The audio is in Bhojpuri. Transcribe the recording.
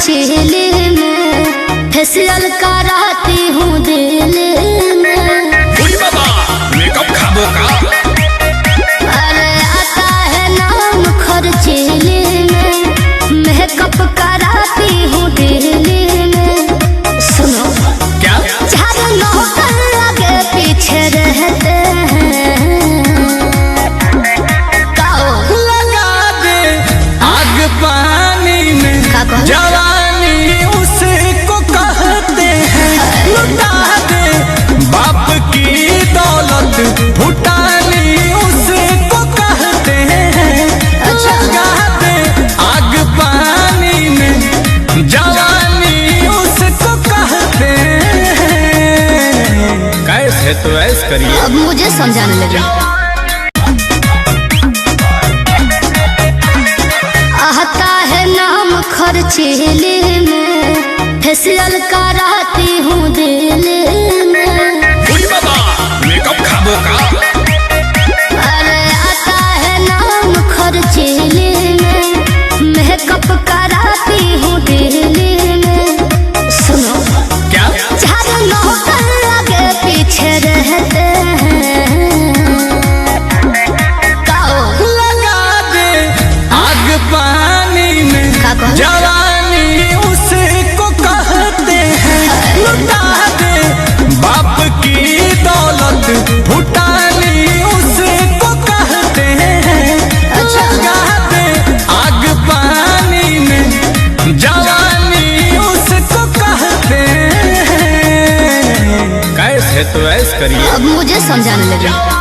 खर्चीले में फेशियल कराती हूँ दिल में। बाबा मेकअप खाबो का? अरे आता है नाम खर्चीले में मेकअप कराती हूँ दिल में। सुनो क्या? चार नौकर लगे पीछे रहते हैं। लगा दे आग पानी में जवानी उसको कहते हैं। लुटा दे बाप की दौलत फुटानी उसको कहते हैं। लगा दे आग पानी में जवानी उसको कहते हैं। कैसे तो ऐसे करिए। अब मुझे समझाने लगे। आता है नाम खर्चीले में फेशियल कराती हूँ दिल में। बाबा मेकअप खाबो का? अरे आता है नाम खर्चीले में मेकअप कराती हूँ दिल में। सुनो क्या? चार नौकर लगे पीछे रहते हैं। लगा दे आग पानी में जवानी उसको कहते हैं। लुटा दे बाप की दौलत फुटानी उसको कहते हैं। लगा दे आग पानी में जवानी उसको कहते हैं। कैसे तो ऐसे करिए। अब मुझे समझाने लगे।